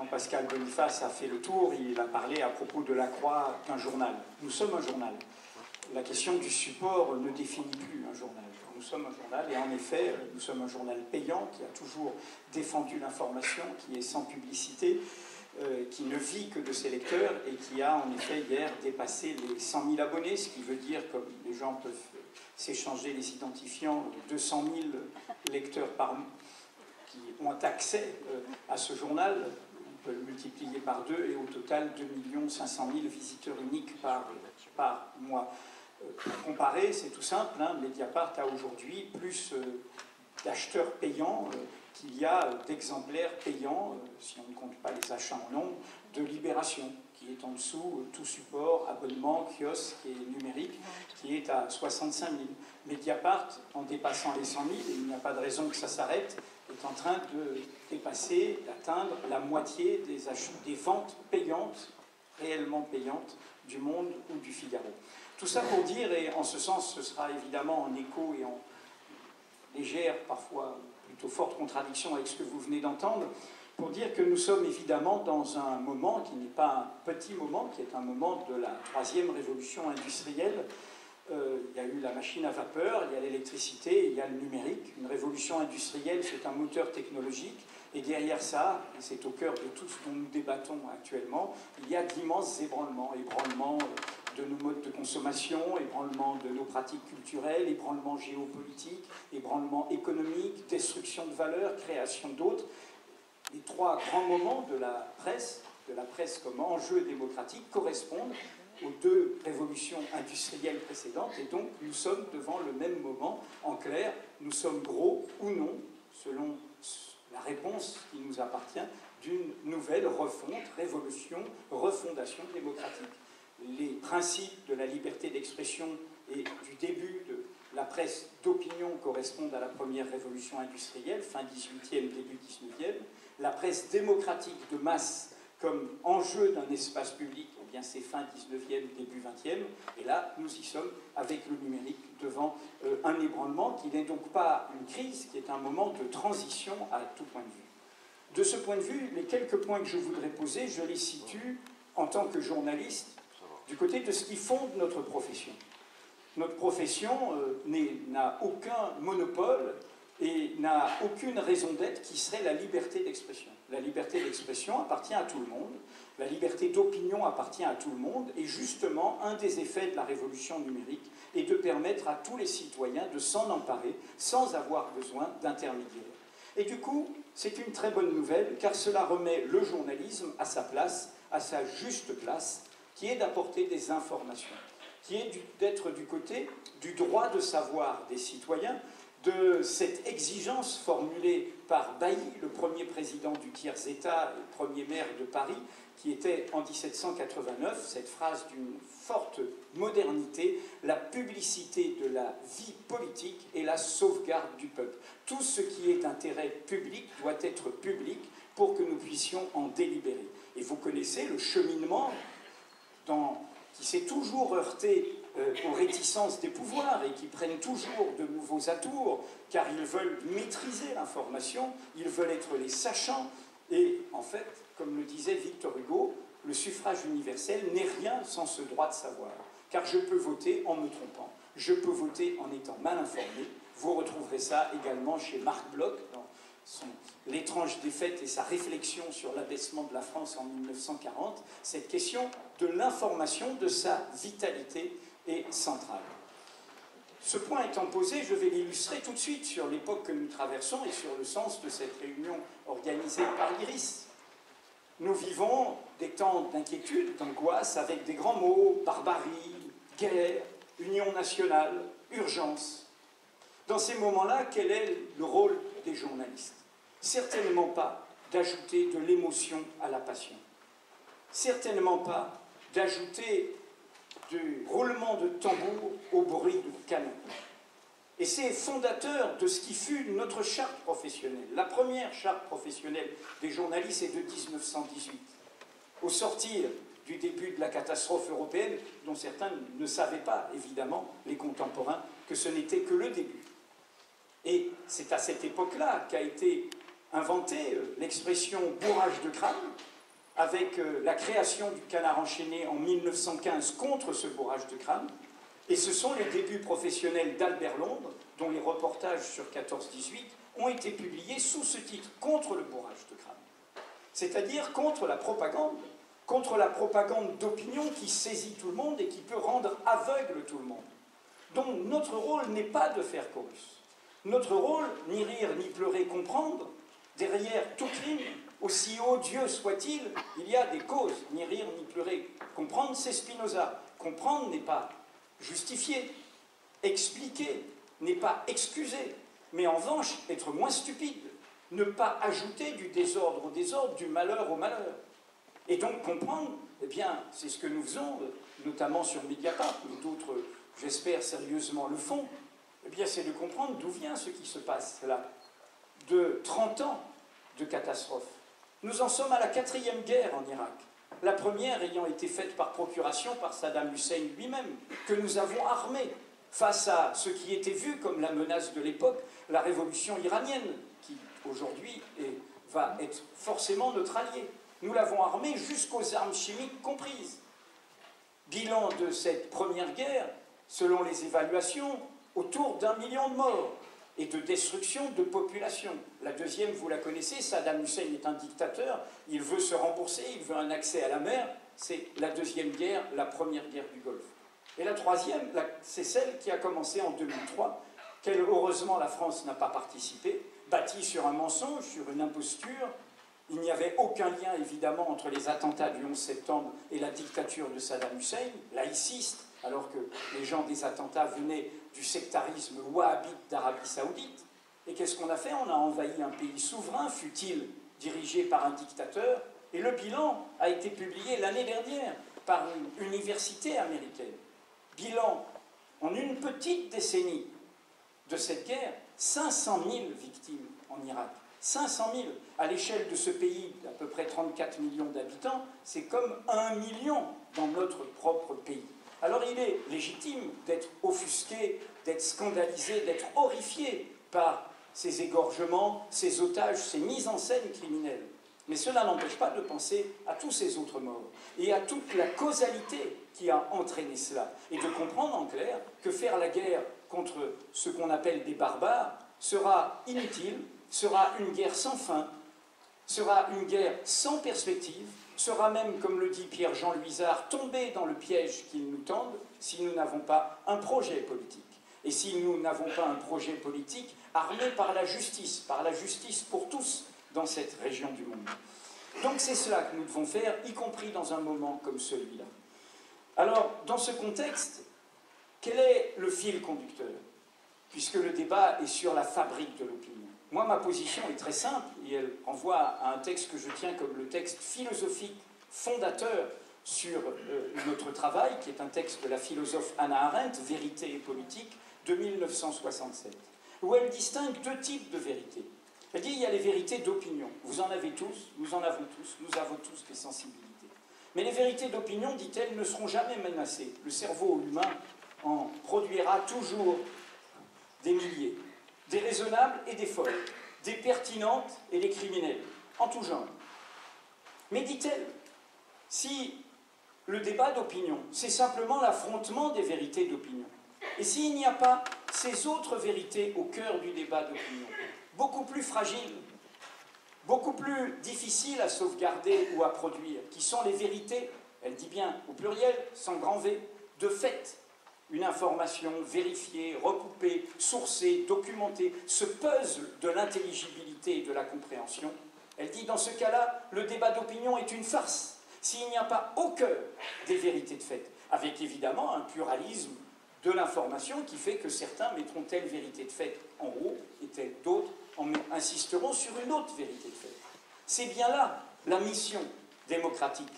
Jean-Pascal Boniface a fait le tour, il a parlé à propos de la croix d'un journal. Nous sommes un journal. La question du support ne définit plus un journal. Nous sommes un journal et en effet, nous sommes un journal payant qui a toujours défendu l'information, qui est sans publicité, qui ne vit que de ses lecteurs et qui a en effet hier dépassé les 100 000 abonnés, ce qui veut dire, comme les gens peuvent s'échanger les identifiants, 200 000 lecteurs par mois qui ont accès à ce journal. On peut le multiplier par 2 et au total 2 500 000 visiteurs uniques par mois. Pour comparer, c'est tout simple, hein, Mediapart a aujourd'hui plus d'acheteurs payants qu'il y a d'exemplaires payants, si on ne compte pas les achats en nombre, de Libération, qui est en dessous, tout support, abonnement, kiosque et numérique, qui est à 65 000. Mediapart, en dépassant les 100 000, et il n'y a pas de raison que ça s'arrête, est en train de dépasser, d'atteindre la moitié des ventes payantes, réellement payantes, du Monde ou du Figaro. Tout ça pour dire, et en ce sens, ce sera évidemment en écho et en légère, parfois plutôt forte contradiction avec ce que vous venez d'entendre, pour dire que nous sommes évidemment dans un moment qui n'est pas un petit moment, qui est un moment de la troisième révolution industrielle. Il y a eu la machine à vapeur, il y a l'électricité, il y a le numérique. Une révolution industrielle, c'est un moteur technologique. Et derrière ça, et c'est au cœur de tout ce dont nous débattons actuellement, il y a d'immenses ébranlements. Ébranlements de nos modes de consommation, ébranlements de nos pratiques culturelles, ébranlements géopolitiques, ébranlements économiques, destruction de valeurs, création d'autres. Les trois grands moments de la presse comme enjeu démocratique, correspondent aux deux révolutions industrielles précédentes, et donc nous sommes devant le même moment. En clair, nous sommes gros ou non, selon la réponse qui nous appartient, d'une nouvelle refonte, révolution, refondation démocratique. Les principes de la liberté d'expression et du début de la presse d'opinion correspondent à la première révolution industrielle, fin 18e, début 19e. La presse démocratique de masse comme enjeu d'un espace public, eh bien c'est fin 19e, début 20e, et là, nous y sommes avec le numérique devant un ébranlement qui n'est donc pas une crise, qui est un moment de transition à tout point de vue. De ce point de vue, les quelques points que je voudrais poser, je les situe en tant que journaliste du côté de ce qui fonde notre profession. Notre profession n'a aucun monopole et n'a aucune raison d'être qui serait la liberté d'expression. La liberté d'expression appartient à tout le monde, la liberté d'opinion appartient à tout le monde, et justement, un des effets de la révolution numérique est de permettre à tous les citoyens de s'en emparer sans avoir besoin d'intermédiaires. Et du coup, c'est une très bonne nouvelle, car cela remet le journalisme à sa place, à sa juste place, qui est d'apporter des informations, qui est d'être du côté du droit de savoir des citoyens, de cette exigence formulée par Bailly, le premier président du tiers-État et premier maire de Paris, qui était en 1789, cette phrase d'une forte modernité, la publicité de la vie politique et la sauvegarde du peuple. Tout ce qui est d'intérêt public doit être public pour que nous puissions en délibérer. Et vous connaissez le cheminement qui s'est toujours heurté aux réticences des pouvoirs et qui prennent toujours de nouveaux atours, car ils veulent maîtriser l'information, ils veulent être les sachants, et en fait, comme le disait Victor Hugo, le suffrage universel n'est rien sans ce droit de savoir, car je peux voter en me trompant, je peux voter en étant mal informé. Vous retrouverez ça également chez Marc Bloch, dans L'étrange défaite et sa réflexion sur l'abaissement de la France en 1940, cette question de l'information, de sa vitalité est centrale. Ce point étant posé, je vais l'illustrer tout de suite sur l'époque que nous traversons et sur le sens de cette réunion organisée par l'IRIS. Nous vivons des temps d'inquiétude, d'angoisse, avec des grands mots, barbarie, guerre, union nationale, urgence. Dans ces moments-là, quel est le rôle des journalistes? Certainement pas d'ajouter de l'émotion à la passion. Certainement pas d'ajouter du roulement de tambour au bruit du canon. Et c'est fondateur de ce qui fut notre charte professionnelle. La première charte professionnelle des journalistes est de 1918. Au sortir du début de la catastrophe européenne, dont certains ne savaient pas, évidemment, les contemporains, que ce n'était que le début. Et c'est à cette époque-là qu'a été inventée l'expression « bourrage de crâne », avec la création du Canard enchaîné en 1915 contre ce bourrage de crâne. Et ce sont les débuts professionnels d'Albert Londres, dont les reportages sur 14-18 ont été publiés sous ce titre, contre le bourrage de crâne. C'est-à-dire contre la propagande d'opinion qui saisit tout le monde et qui peut rendre aveugle tout le monde. Donc notre rôle n'est pas de faire chorus. Notre rôle, ni rire, ni pleurer, comprendre, derrière tout crime, aussi odieux soit-il, il y a des causes, ni rire, ni pleurer. Comprendre, c'est Spinoza. Comprendre n'est pas justifier, expliquer n'est pas excuser, mais en revanche, être moins stupide, ne pas ajouter du désordre au désordre, du malheur au malheur. Et donc comprendre, eh bien, c'est ce que nous faisons, notamment sur Mediapart, mais d'autres, j'espère, sérieusement le font, eh bien, c'est de comprendre d'où vient ce qui se passe là, de 30 ans de catastrophe. Nous en sommes à la 4e guerre en Irak. La première ayant été faite par procuration par Saddam Hussein lui-même, que nous avons armé face à ce qui était vu comme la menace de l'époque, la révolution iranienne, qui aujourd'hui va être forcément notre allié. Nous l'avons armé jusqu'aux armes chimiques comprises. Bilan de cette première guerre, selon les évaluations, autour d'1 million de morts et de destruction de population. La deuxième, vous la connaissez, Saddam Hussein est un dictateur, il veut se rembourser, il veut un accès à la mer, c'est la deuxième guerre, la première guerre du Golfe. Et la troisième, c'est celle qui a commencé en 2003, qu'elle, heureusement, la France n'a pas participé, bâtie sur un mensonge, sur une imposture. Il n'y avait aucun lien, évidemment, entre les attentats du 11 septembre et la dictature de Saddam Hussein, laïciste, alors que les gens des attentats venaient du sectarisme wahhabite d'Arabie Saoudite. Et qu'est-ce qu'on a fait? On a envahi un pays souverain, fût-il dirigé par un dictateur, et le bilan a été publié l'année dernière par une université américaine. Bilan, en une petite décennie de cette guerre, 500 000 victimes en Irak. 500 000. À l'échelle de ce pays d'à peu près 34 millions d'habitants, c'est comme 1 million dans notre propre pays. Alors il est légitime d'être offusqué, d'être scandalisé, d'être horrifié par ces égorgements, ces otages, ces mises en scène criminelles. Mais cela n'empêche pas de penser à tous ces autres morts et à toute la causalité qui a entraîné cela. Et de comprendre en clair que faire la guerre contre ce qu'on appelle des barbares sera inutile, sera une guerre sans fin, sera une guerre sans perspective, sera même, comme le dit Pierre-Jean Luisard, tombé dans le piège qu'ils nous tendent si nous n'avons pas un projet politique. Et si nous n'avons pas un projet politique armé par la justice pour tous dans cette région du monde. Donc c'est cela que nous devons faire, y compris dans un moment comme celui-là. Alors, dans ce contexte, quel est le fil conducteur? Puisque le débat est sur la fabrique de l'opinion. Moi, ma position est très simple, et elle renvoie à un texte que je tiens comme le texte philosophique fondateur sur notre travail, qui est un texte de la philosophe Hannah Arendt, Vérité et politique, de 1967, où elle distingue deux types de vérités. Elle dit il y a les vérités d'opinion. Vous en avez tous, nous en avons tous, nous avons tous des sensibilités. Mais les vérités d'opinion, dit-elle, ne seront jamais menacées. Le cerveau humain en produira toujours des milliers, des raisonnables et des folles, des pertinentes et des criminelles, en tout genre. Mais dit-elle, si le débat d'opinion, c'est simplement l'affrontement des vérités d'opinion, et s'il n'y a pas ces autres vérités au cœur du débat d'opinion, beaucoup plus fragiles, beaucoup plus difficiles à sauvegarder ou à produire, qui sont les vérités, elle dit bien au pluriel, sans grand V, de fait. Une information vérifiée, recoupée, sourcée, documentée, ce puzzle de l'intelligibilité et de la compréhension. Elle dit, dans ce cas-là, le débat d'opinion est une farce, s'il n'y a pas au cœur des vérités de fait, avec évidemment un pluralisme de l'information qui fait que certains mettront telle vérité de fait en haut et d'autres insisteront sur une autre vérité de fait. C'est bien là la mission démocratique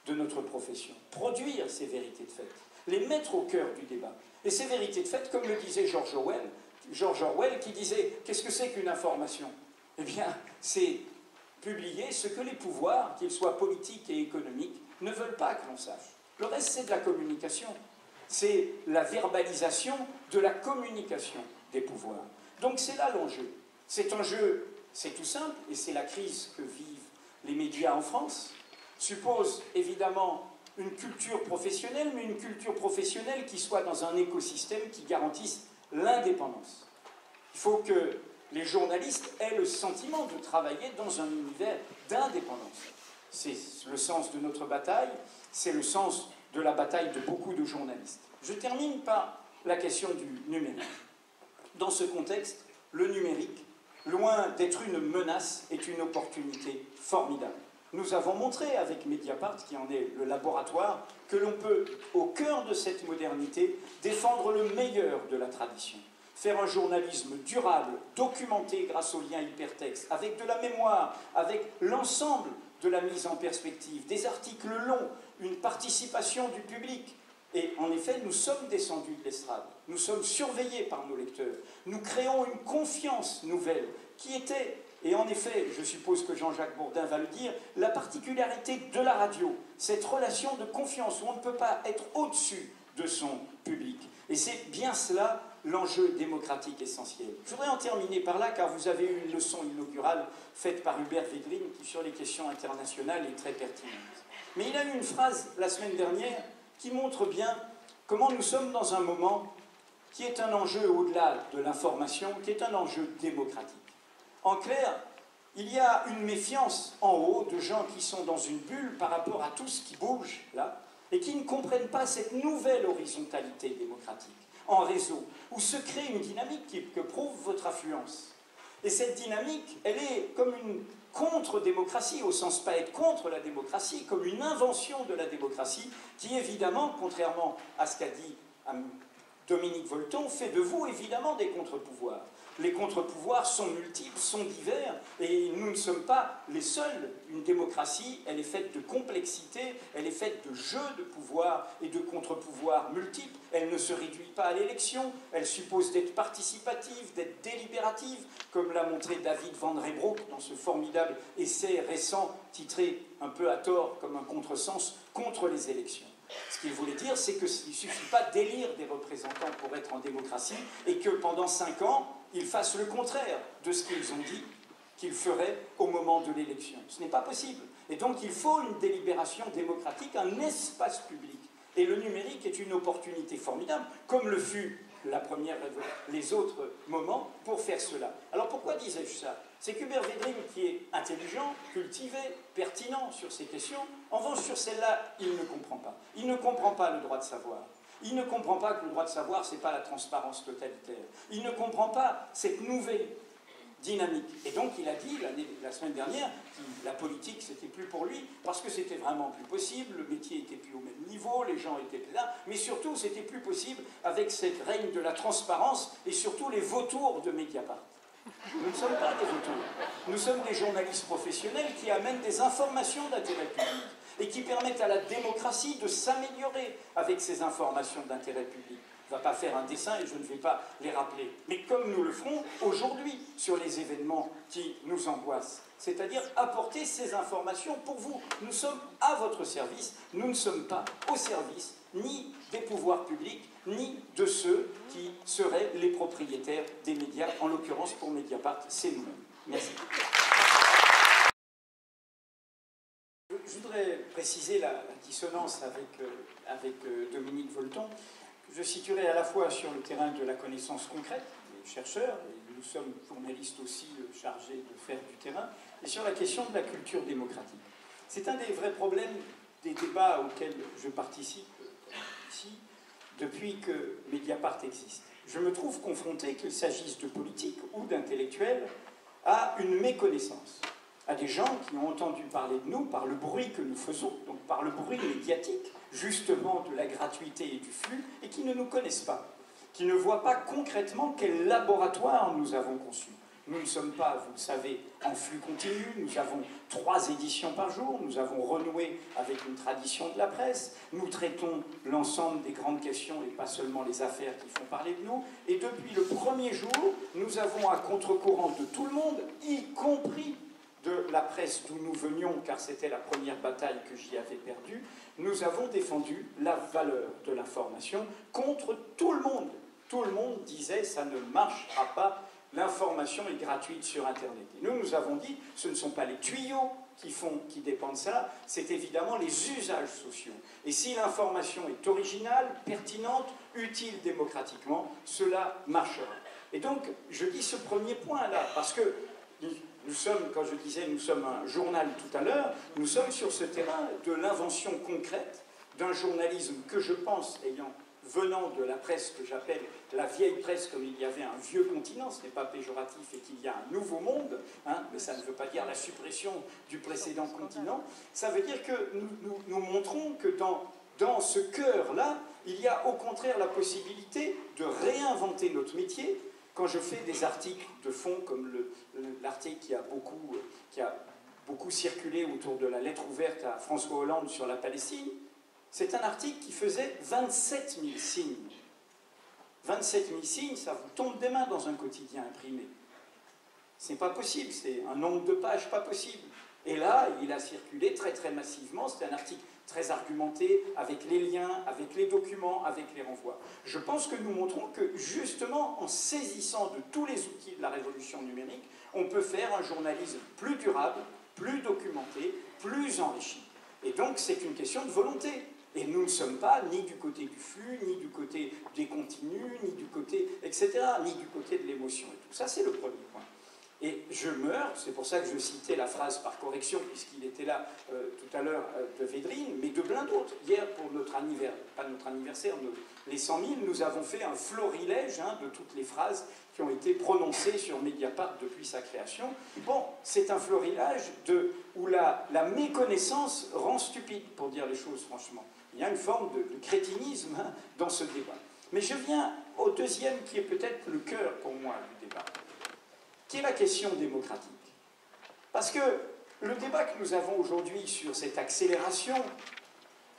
de notre profession, produire ces vérités de fait, les mettre au cœur du débat. Et ces vérités de fait, comme le disait George Orwell qui disait « Qu'est-ce que c'est qu'une information ?» Eh bien, c'est publier ce que les pouvoirs, qu'ils soient politiques et économiques, ne veulent pas que l'on sache. Le reste, c'est de la communication. C'est la verbalisation de la communication des pouvoirs. Donc c'est là l'enjeu. Cet enjeu, c'est tout simple, et c'est la crise que vivent les médias en France. suppose évidemment une culture professionnelle, mais une culture professionnelle qui soit dans un écosystème qui garantisse l'indépendance. Il faut que les journalistes aient le sentiment de travailler dans un univers d'indépendance. C'est le sens de notre bataille, c'est le sens de la bataille de beaucoup de journalistes. Je termine par la question du numérique. Dans ce contexte, le numérique, loin d'être une menace, est une opportunité formidable. Nous avons montré avec Mediapart, qui en est le laboratoire, que l'on peut, au cœur de cette modernité, défendre le meilleur de la tradition. Faire un journalisme durable, documenté grâce aux liens hypertextes, avec de la mémoire, avec l'ensemble de la mise en perspective, des articles longs, une participation du public. Et en effet, nous sommes descendus de l'estrade, nous sommes surveillés par nos lecteurs, nous créons une confiance nouvelle qui était, et en effet, je suppose que Jean-Jacques Bourdin va le dire, la particularité de la radio, cette relation de confiance où on ne peut pas être au-dessus de son public. Et c'est bien cela l'enjeu démocratique essentiel. Je voudrais en terminer par là, car vous avez eu une leçon inaugurale faite par Hubert Védrine, qui sur les questions internationales est très pertinente. Mais il a eu une phrase la semaine dernière qui montre bien comment nous sommes dans un moment qui est un enjeu au-delà de l'information, qui est un enjeu démocratique. En clair, il y a une méfiance en haut de gens qui sont dans une bulle par rapport à tout ce qui bouge là, et qui ne comprennent pas cette nouvelle horizontalité démocratique en réseau, où se crée une dynamique que prouve votre affluence. Et cette dynamique, elle est comme une contre-démocratie, au sens pas être contre la démocratie, comme une invention de la démocratie, qui évidemment, contrairement à ce qu'a dit Dominique Volton, fait de vous évidemment des contre-pouvoirs. Les contre-pouvoirs sont multiples, sont divers, et nous ne sommes pas les seuls. Une démocratie, elle est faite de complexité, elle est faite de jeux de pouvoir et de contre-pouvoirs multiples. Elle ne se réduit pas à l'élection, elle suppose d'être participative, d'être délibérative, comme l'a montré David Van Reybrouck dans ce formidable essai récent, titré un peu à tort comme un contresens, contre les élections. Ce qu'il voulait dire, c'est qu'il ne suffit pas d'élire des représentants pour être en démocratie, et que pendant 5 ans, ils fassent le contraire de ce qu'ils ont dit qu'ils feraient au moment de l'élection. Ce n'est pas possible. Et donc il faut une délibération démocratique, un espace public. Et le numérique est une opportunité formidable, comme le fut les autres moments, pour faire cela. Alors pourquoi disais-je ça? C'est qu'Hubert Védrine, qui est intelligent, cultivé, pertinent sur ces questions, en revanche sur celle-là, il ne comprend pas. Il ne comprend pas le droit de savoir. Il ne comprend pas que le droit de savoir, ce n'est pas la transparence totalitaire. Il ne comprend pas cette nouvelle dynamique. Et donc il a dit la semaine dernière que la politique, c'était plus pour lui, parce que c'était vraiment plus possible, le métier était plus au même niveau, les gens étaient plus là, mais surtout c'était plus possible avec cette règne de la transparence et surtout les vautours de Mediapart. Nous ne sommes pas des vautours. Nous sommes des journalistes professionnels qui amènent des informations d'intérêt public et qui permettent à la démocratie de s'améliorer avec ces informations d'intérêt public. Je ne vais pas faire un dessin et je ne vais pas les rappeler. Mais comme nous le ferons aujourd'hui sur les événements qui nous angoissent, c'est-à-dire apporter ces informations pour vous. Nous sommes à votre service, nous ne sommes pas au service ni des pouvoirs publics, ni de ceux qui seraient les propriétaires des médias, en l'occurrence pour Mediapart, c'est nous-mêmes. Merci. Je voudrais préciser la dissonance avec Dominique Volton. Je situerai à la fois sur le terrain de la connaissance concrète, les chercheurs, et nous sommes journalistes aussi chargés de faire du terrain, et sur la question de la culture démocratique. C'est un des vrais problèmes des débats auxquels je participe ici depuis que Mediapart existe. Je me trouve confronté, qu'il s'agisse de politique ou d'intellectuels, à une méconnaissance, à des gens qui ont entendu parler de nous par le bruit que nous faisons, donc par le bruit médiatique, justement de la gratuité et du flux, et qui ne nous connaissent pas, qui ne voient pas concrètement quel laboratoire nous avons conçu. Nous ne sommes pas, vous le savez, en flux continu, nous avons 3 éditions par jour, nous avons renoué avec une tradition de la presse, nous traitons l'ensemble des grandes questions et pas seulement les affaires qui font parler de nous, et depuis le premier jour, nous avons à contre-courant de tout le monde, y compris de la presse d'où nous venions, car c'était la première bataille que j'y avais perdue, nous avons défendu la valeur de l'information contre tout le monde. Tout le monde disait « ça ne marchera pas ». l'information est gratuite sur Internet. Et nous avons dit, ce ne sont pas les tuyaux qui dépendent de ça, c'est évidemment les usages sociaux. Et si l'information est originale, pertinente, utile démocratiquement, cela marchera. Et donc, je dis ce premier point-là, parce que nous sommes, quand je disais nous sommes un journal tout à l'heure, nous sommes sur ce terrain de l'invention concrète d'un journalisme que je pense, venant de la presse que j'appelle la vieille presse, comme il y avait un vieux continent, ce n'est pas péjoratif, et qu'il y a un nouveau monde, hein, mais ça ne veut pas dire la suppression du précédent continent, ça veut dire que nous montrons que dans ce cœur-là, il y a au contraire la possibilité de réinventer notre métier. Quand je fais des articles de fond, comme l'article qui a beaucoup circulé autour de la lettre ouverte à François Hollande sur la Palestine, c'est un article qui faisait 27 000 signes. 27 000 signes, ça vous tombe des mains dans un quotidien imprimé. C'est pas possible, c'est un nombre de pages pas possible. Et là, il a circulé très très massivement, c'était un article très argumenté, avec les liens, avec les documents, avec les renvois. Je pense que nous montrons que, justement, en saisissant de tous les outils de la révolution numérique, on peut faire un journalisme plus durable, plus documenté, plus enrichi. Et donc, c'est une question de volonté. Et nous ne sommes pas ni du côté du flux, ni du côté des contenus, ni du côté, etc., ni du côté de l'émotion et tout. Ça, c'est le premier point. Et je meurs, c'est pour ça que je citais la phrase par correction, puisqu'il était là tout à l'heure de Védrine, mais de plein d'autres. Hier, pour notre anniversaire, pas notre anniversaire, les 100 000, nous avons fait un florilège de toutes les phrases qui ont été prononcées sur Mediapart depuis sa création. Bon, c'est un florilège où la méconnaissance rend stupide, pour dire les choses franchement. Il y a une forme de crétinisme dans ce débat. Mais je viens au deuxième, qui est peut-être le cœur pour moi du débat, qui est la question démocratique. Parce que le débat que nous avons aujourd'hui sur cette accélération,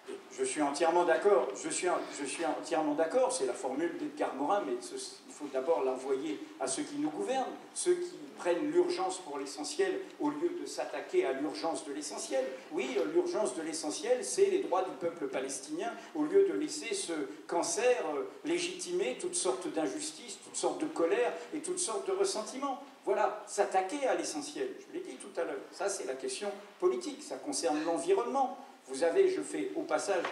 et je suis entièrement d'accord, c'est la formule d'Edgar Morin, mais il faut d'abord l'envoyer à ceux qui nous gouvernent, ceux qui prennent l'urgence pour l'essentiel au lieu de s'attaquer à l'urgence de l'essentiel. Oui, l'urgence de l'essentiel, c'est les droits du peuple palestinien, au lieu de laisser ce cancer légitimer toutes sortes d'injustices, toutes sortes de colères et toutes sortes de ressentiments. Voilà, s'attaquer à l'essentiel. Je l'ai dit tout à l'heure, ça c'est la question politique, ça concerne l'environnement. Vous avez, je fais au passage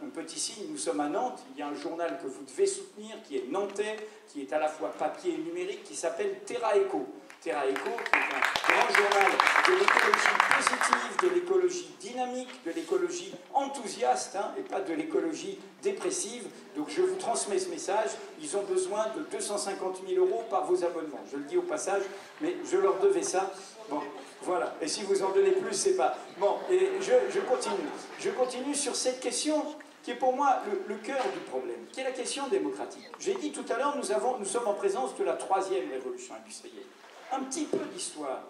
un petit signe, nous sommes à Nantes, il y a un journal que vous devez soutenir, qui est nantais, qui est à la fois papier et numérique, qui s'appelle Terra Eco. Terra Eco, qui est un grand journal de l'écologie positive, de l'écologie dynamique, de l'écologie enthousiaste, et pas de l'écologie dépressive. Donc je vous transmets ce message, ils ont besoin de 250 000 € par vos abonnements. Je le dis au passage, mais je leur devais ça. Bon, voilà. Et si vous en donnez plus, c'est pas... Bon, et je continue. Je continue sur cette question qui est pour moi le cœur du problème, qui est la question démocratique. J'ai dit tout à l'heure, nous sommes en présence de la troisième révolution industrielle. Un petit peu d'histoire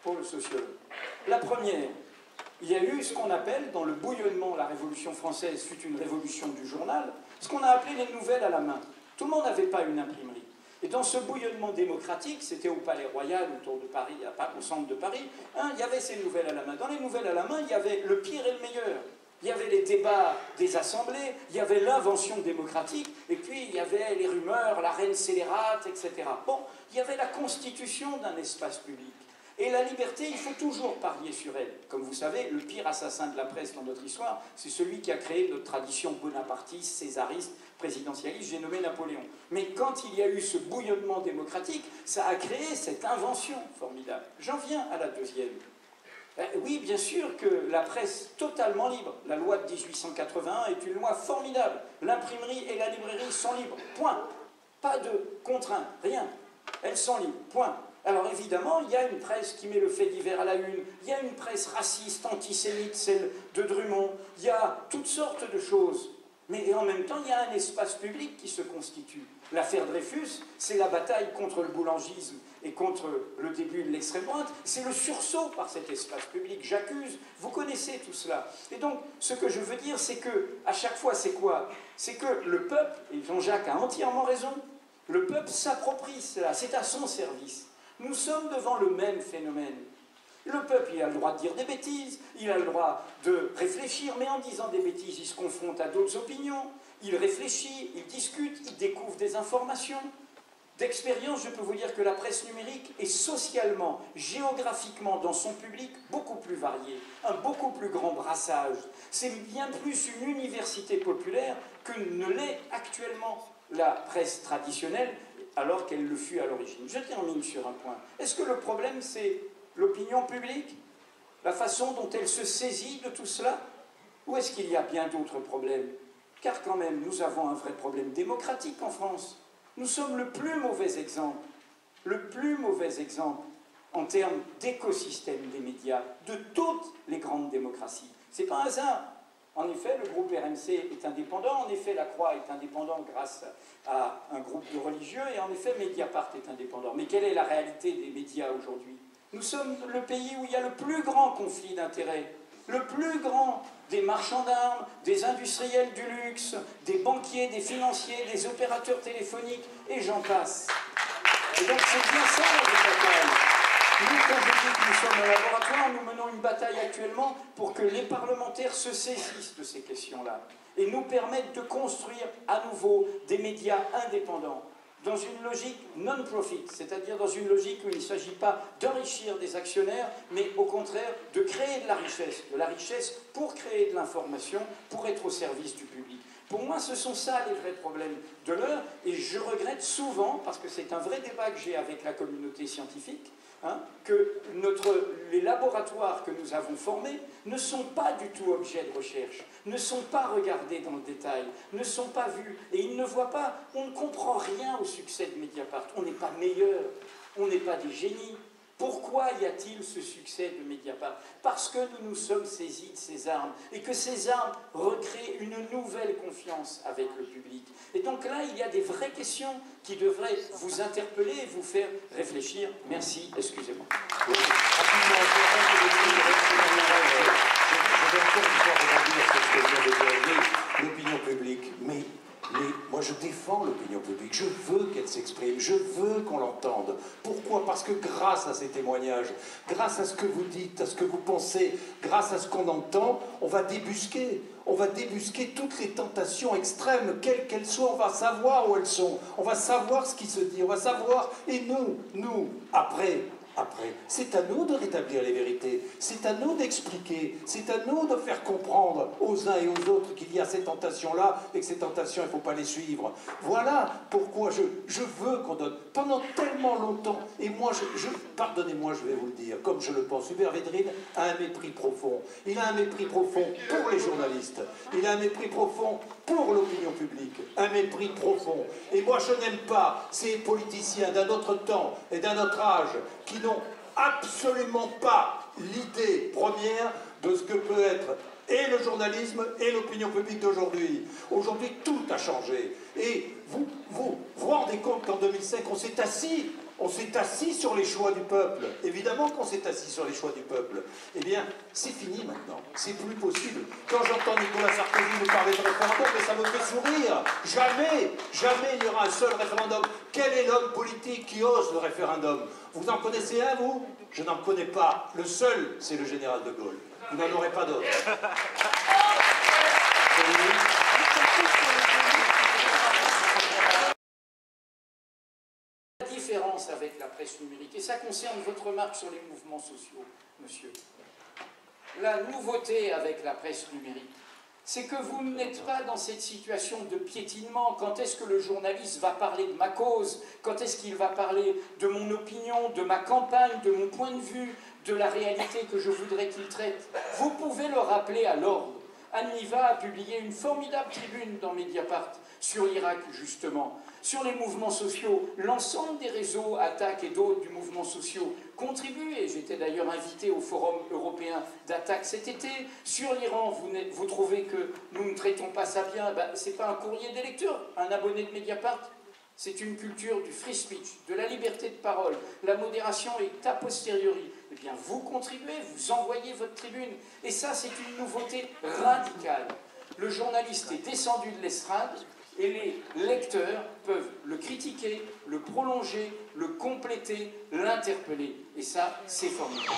pour le sociologue. La première, il y a eu ce qu'on appelle, dans le bouillonnement, la Révolution française fut une révolution du journal, ce qu'on a appelé les nouvelles à la main. Tout le monde n'avait pas une imprimerie. Et dans ce bouillonnement démocratique, c'était au Palais Royal, autour de Paris, au centre de Paris, il y avait ces nouvelles à la main. Dans les nouvelles à la main, il y avait le pire et le meilleur. Il y avait les débats des assemblées, il y avait l'invention démocratique, et puis il y avait les rumeurs, la reine scélérate, etc. Bon, il y avait la constitution d'un espace public. Et la liberté, il faut toujours parier sur elle. Comme vous savez, le pire assassin de la presse dans notre histoire, c'est celui qui a créé notre tradition bonapartiste, césariste, présidentialiste, j'ai nommé Napoléon. Mais quand il y a eu ce bouillonnement démocratique, ça a créé cette invention formidable. J'en viens à la deuxième. Oui, bien sûr que la presse totalement libre, la loi de 1881 est une loi formidable. L'imprimerie et la librairie sont libres, point. Pas de contraintes, rien. Elles sont libres, point. Alors évidemment, il y a une presse qui met le fait divers à la une, il y a une presse raciste, antisémite, celle de Drummond, il y a toutes sortes de choses. Mais en même temps, il y a un espace public qui se constitue. L'affaire Dreyfus, c'est la bataille contre le boulangisme et contre le début de l'extrême droite. C'est le sursaut par cet espace public. J'accuse, vous connaissez tout cela. Et donc, ce que je veux dire, c'est que, à chaque fois, c'est quoi? C'est que le peuple, et Jean-Jacques a entièrement raison, le peuple s'approprie cela, c'est à son service. Nous sommes devant le même phénomène. Le peuple, il a le droit de dire des bêtises, il a le droit de réfléchir, mais en disant des bêtises, il se confronte à d'autres opinions, il réfléchit, il discute, il découvre des informations. D'expérience, je peux vous dire que la presse numérique est socialement, géographiquement, dans son public, beaucoup plus variée, un beaucoup plus grand brassage. C'est bien plus une université populaire que ne l'est actuellement la presse traditionnelle, alors qu'elle le fut à l'origine. Je termine sur un point. Est-ce que le problème, c'est l'opinion publique, la façon dont elle se saisit de tout cela? Ou est-ce qu'il y a bien d'autres problèmes? Car quand même, nous avons un vrai problème démocratique en France. Nous sommes le plus mauvais exemple en termes d'écosystème des médias de toutes les grandes démocraties. Ce n'est pas un hasard. En effet, le groupe RMC est indépendant, en effet, La Croix est indépendant grâce à un groupe de religieux, et en effet, Mediapart est indépendant. Mais quelle est la réalité des médias aujourd'hui? Nous sommes le pays où il y a le plus grand conflit d'intérêts, le plus grand des marchands d'armes, des industriels du luxe, des banquiers, des financiers, des opérateurs téléphoniques, et j'en passe. Et donc c'est bien ça la bataille. Nous, quand je dis que nous sommes un laboratoire, nous menons une bataille actuellement pour que les parlementaires se saisissent de ces questions-là et nous permettent de construire à nouveau des médias indépendants, dans une logique non-profit, c'est-à-dire dans une logique où il ne s'agit pas d'enrichir des actionnaires, mais au contraire de créer de la richesse pour créer de l'information, pour être au service du public. Pour moi, ce sont ça les vrais problèmes de l'heure, et je regrette souvent, parce que c'est un vrai débat que j'ai avec la communauté scientifique, que les laboratoires que nous avons formés ne sont pas du tout objets de recherche, ne sont pas regardés dans le détail, ne sont pas vus, et ils ne voient pas, on ne comprend rien au succès de Mediapart, on n'est pas meilleur, on n'est pas des génies. Pourquoi y a-t-il ce succès de Mediapart? Parce que nous nous sommes saisis de ces armes, et que ces armes recréent une nouvelle confiance avec le public. Et donc là, il y a des vraies questions qui devraient vous interpeller et vous faire réfléchir. Merci, excusez-moi. Je vais encore une fois rebondir sur ce que vient de dire l'opinion publique, mais moi je défends l'opinion publique, je veux qu'elle s'exprime, je veux qu'on l'entende. Pourquoi? Parce que grâce à ces témoignages, grâce à ce que vous dites, à ce que vous pensez, grâce à ce qu'on entend, on va débusquer toutes les tentations extrêmes, quelles qu'elles soient, on va savoir où elles sont, on va savoir ce qui se dit, on va savoir, et nous, après, c'est à nous de rétablir les vérités, c'est à nous d'expliquer, c'est à nous de faire comprendre aux uns et aux autres qu'il y a ces tentations-là et que ces tentations, il ne faut pas les suivre. Voilà pourquoi je veux qu'on donne, pendant tellement longtemps, et moi, pardonnez-moi, je vais vous le dire, comme je le pense, Hubert Védrine a un mépris profond. Il a un mépris profond pour les journalistes, il a un mépris profond pour l'opinion publique, un mépris profond. Et moi, je n'aime pas ces politiciens d'un autre temps et d'un autre âge qui n'ont absolument pas l'idée première de ce que peut être et le journalisme et l'opinion publique d'aujourd'hui. Aujourd'hui, tout a changé. Et vous vous rendez compte qu'en 2005, on s'est assis sur les choix du peuple. Évidemment qu'on s'est assis sur les choix du peuple. Eh bien, c'est fini maintenant. C'est plus possible. Quand j'entends Nicolas Sarkozy nous parler de référendum, mais ça me fait sourire. Jamais il n'y aura un seul référendum. Quel est l'homme politique qui ose le référendum? Vous en connaissez un, vous? Je n'en connais pas. Le seul, c'est le général de Gaulle. Vous n'en aurez pas d'autre. La différence avec la presse numérique, et ça concerne votre remarque sur les mouvements sociaux, monsieur. La nouveauté avec la presse numérique, c'est que vous n'êtes pas dans cette situation de piétinement. Quand est-ce que le journaliste va parler de ma cause? Quand est-ce qu'il va parler de mon opinion, de ma campagne, de mon point de vue, de la réalité que je voudrais qu'il traite? Vous pouvez le rappeler à l'ordre. Anne Niva a publié une formidable tribune dans Mediapart sur l'Irak, justement, sur les mouvements sociaux. L'ensemble des réseaux, Attac et d'autres du mouvement social contribuent, et j'étais d'ailleurs invité au Forum européen d'Attac cet été. Sur l'Iran, vous trouvez que nous ne traitons pas ça bien? Ce n'est pas un courrier des lecteurs, un abonné de Mediapart. C'est une culture du free speech, de la liberté de parole. La modération est a posteriori. Eh bien, vous contribuez, vous envoyez votre tribune. Et ça, c'est une nouveauté radicale. Le journaliste est descendu de l'estrade et les lecteurs peuvent le critiquer, le prolonger, le compléter, l'interpeller. Et ça, c'est formidable.